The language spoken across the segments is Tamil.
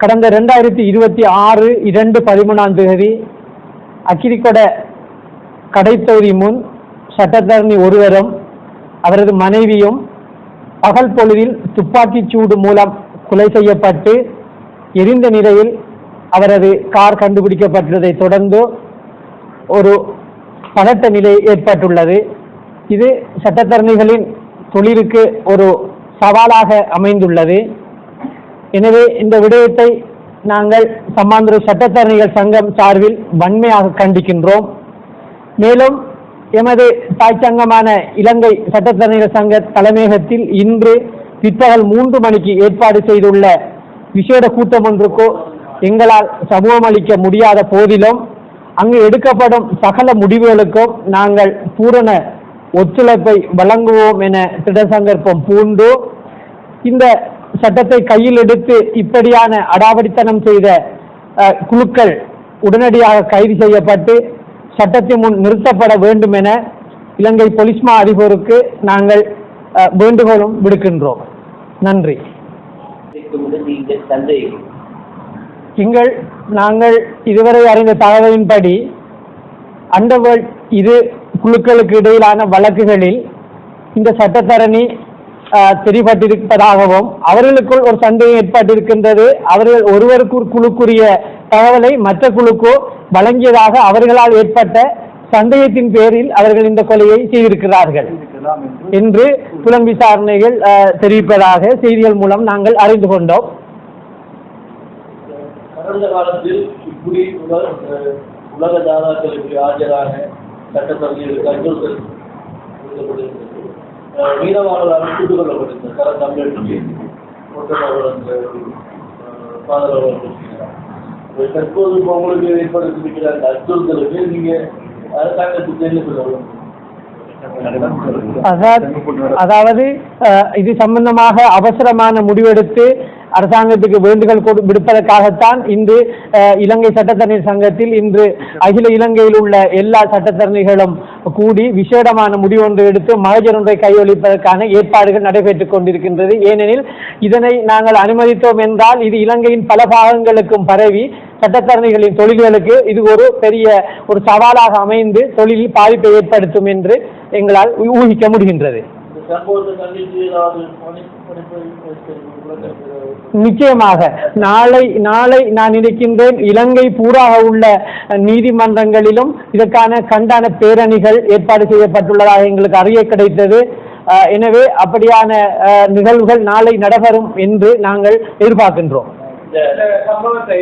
கடந்த 2026 2/13 அக்கிரிக்கொட கடைத்தொகுதி முன் சட்டத்தரணி ஒருவரும் அவரது மனைவியும் பகல் பொழுதில் துப்பாக்கிச் சூடு மூலம் கொலை செய்யப்பட்டு எரிந்த நிலையில் அவரது கார் கண்டுபிடிக்கப்பட்டதை தொடர்ந்து ஒரு பதட்ட நிலை ஏற்பட்டுள்ளது. இது சட்டத்தரணிகளின் தொழிலுக்கு ஒரு சவாலாக அமைந்துள்ளது. எனவே இந்த விடயத்தை நாங்கள் சம்மாந்துறை சட்டத்தரணிகள் சங்கம் சார்பில் வன்மையாக கண்டிக்கின்றோம். மேலும் எமது தாய் சங்கமான இலங்கை சட்டத்தரணிகள் சங்க தலைமையகத்தில் இன்று பிற்பகல் 3 மணிக்கு ஏற்பாடு செய்துள்ள விசேட கூட்டம் ஒன்றுக்கு எங்களால் சமூகம் அளிக்க முடியாத போதிலும் அங்கு எடுக்கப்படும் சகல முடிவுகளுக்கும் நாங்கள் பூரண ஒத்துழைப்பை வழங்குவோம் என திடசங்கற்பம் பூண்டு இந்த சட்டத்தை கையில் எடுத்து இப்படியான அடாவடித்தனம் செய்த குழுக்கள் உடனடியாக கைது செய்யப்பட்டு சட்டத்தின் முன் நிறுத்தப்பட வேண்டும் என இலங்கை போலீஸ் மா அதிபருக்கு நாங்கள் வேண்டுகோளும் விடுக்கின்றோம். நன்றி. நாங்கள் இதுவரை அறிந்த தகவலின்படி அண்டர்வேல்ட் இரு குழுக்களுக்கு இடையிலான வழக்குகளில் இந்த சட்டத்தரணி தெரிவிப்பட்டிருப்பதாகவும் அவர்களுக்குள் ஒரு சந்தேகம் ஏற்பட்டிருக்கின்றது. அவர்கள் ஒருவருக்கு குழுக்குரிய தகவலை மற்ற குழுக்கு வழங்கியதாக அவர்களால் ஏற்பட்ட சந்தேகத்தின் பேரில் அவர்கள் இந்த கொலையை செய்திருக்கிறார்கள் என்று புலன் விசாரணைகள் தெரிவிப்பதாக செய்திகள் மூலம் நாங்கள் அறிந்து கொண்டோம். கடந்த காலத்தில் இப்படி உலக தாதாக்களுக்கு ஆஜரான சட்டத்தரணிகளுக்கு அச்சுறுத்தல் மீனவாளர்களால் சுட்டுக் கொல்லப்பட்டிருந்தார். தமிழகத்தில் தற்போது உங்களுக்கு ஏற்படுத்திருக்கிற அந்த அச்சுறுத்தலுக்கு நீங்க அரசாங்கத்துக்கு என்ன சொல்ல? அதாவது இது சம்பந்தமாக அவசரமான முடிவெடுத்து அரசாங்கத்துக்கு வேண்டுகோள் விடுப்பதற்காகத்தான் இன்று இலங்கை சட்டத்தரணி சங்கத்தில் இன்று அகில இலங்கையில் உள்ள எல்லா சட்டத்தரணிகளும் கூடி விசேடமான முடிவு ஒன்று எடுத்து மகஜர் ஒன்றை கையொழிப்பதற்கான ஏற்பாடுகள் நடைபெற்றுக் கொண்டிருக்கின்றது. ஏனெனில் இதனை நாங்கள் அனுமதித்தோம் என்றால் இது இலங்கையின் பல பாகங்களுக்கும் பரவி சட்டத்தரணிகளின் தொழில்களுக்கு இது ஒரு பெரிய ஒரு சவாலாக அமைந்து தொழிலில் பாதிப்பை ஏற்படுத்தும் என்று எங்களால் ஊகிக்க முடிகின்றது. நிச்சயமாக நாளை நான் நினைக்கின்றேன் இலங்கை பூராக உள்ள நீதிமன்றங்களிலும் இதற்கான கண்டன பேரணிகள் ஏற்பாடு செய்யப்பட்டுள்ளதாக எங்களுக்கு அறிய கிடைத்தது. எனவே அப்படியான நிகழ்வுகள் நாளை நடைபெறும் என்று நாங்கள் எதிர்பார்க்கின்றோம். சம்பவத்தை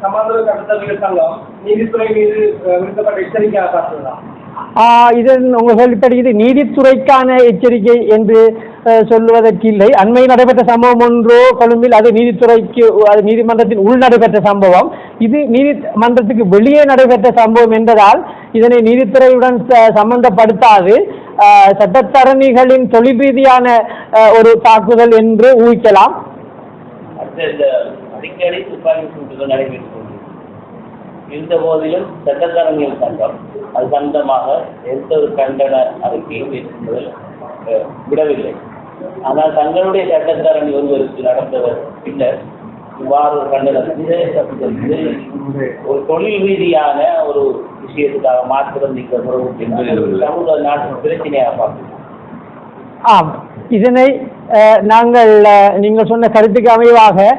சமாதான சட்டத்தரணிகள் சங்கம் நீதித்துறை மீது விடுக்கப்பட்ட எச்சரிக்கையாக இதன் உங்கள் சொல்லிப்படி இது நீதித்துறைக்கான எச்சரிக்கை என்று சொல்லுவதற்கு இல்லை. அண்மையில் நடைபெற்ற சம்பவம் ஒன்றோ கொழும்பில் அது நீதித்துறைக்கு அது நீதிமன்றத்தின் உள் நடைபெற்ற சம்பவம். இது நீதிமன்றத்துக்கு வெளியே நடைபெற்ற சம்பவம் என்பதால் இதனை நீதித்துறையுடன் சம்பந்தப்படுத்தாது சட்டத்தரணிகளின் தொழில் ரீதியான ஒரு தாக்குதல் என்று ஊகிக்கலாம். அடிக்கடி துப்பாக்கி சூட்டுகள் நடைபெற்றுக் இருந்த போதிலும் சட்டத்தரணிகள் சங்கம் அது சம்பந்தமாக எந்த ஒரு கண்டன அறிக்கையை விடவில்லை. ஆனால் தங்களுடைய சட்டத்தரணி ஒருவருக்கு நடந்தவர் பின்னர் இவ்வாறு ஒரு கண்டனத்தை ஒரு தொழில் ரீதியான ஒரு விஷயத்துக்காக மாற்றம் நீக்கப்படும் என்பது சமூக நாட்டின் பிரச்சனையாக பார்க்கிறோம். ஆம், இதனை நாங்கள் நீங்கள் சொன்ன கருத்துக்கு அமைவாக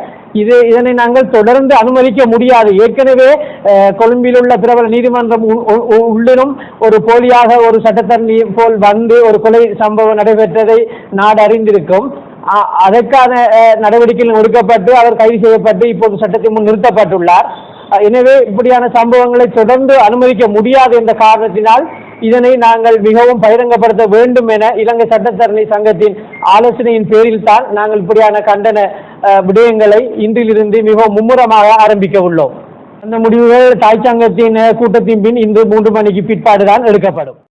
இதனை நாங்கள் தொடர்ந்து அனுமதிக்க முடியாது. ஏற்கனவே கொழும்பில் உள்ள பிரபல நீதிமன்றம் உள்ளிலும் ஒரு போலியாக ஒரு சட்டத்தரணி போல் வந்து ஒரு கொலை சம்பவம் நடைபெற்றதை நாடு அறிந்திருக்கும். அதற்கான நடவடிக்கைகள் எடுக்கப்பட்டு அவர் கைது செய்யப்பட்டு இப்போது சட்டத்தின் முன் நிறுத்தப்பட்டுள்ளார். எனவே இப்படியான சம்பவங்களை தொடர்ந்து அனுமதிக்க முடியாது என்ற காரணத்தினால் இதனை நாங்கள் மிகவும் பகிரங்கப்படுத்த வேண்டும் என இலங்கை சட்டத்தரணி சங்கத்தின் ஆலோசனையின் பேரில் தான் நாங்கள் இப்படியான கண்டன விடயங்களை இன்றிலிருந்து மிகவும் மும்முரமாக ஆரம்பிக்க உள்ளோம். அந்த முடிவுகள் தாய் சங்கத்தின் கூட்டத்தின் பின் இன்று 3 மணிக்கு பிற்பாடுதான் எடுக்கப்படும்.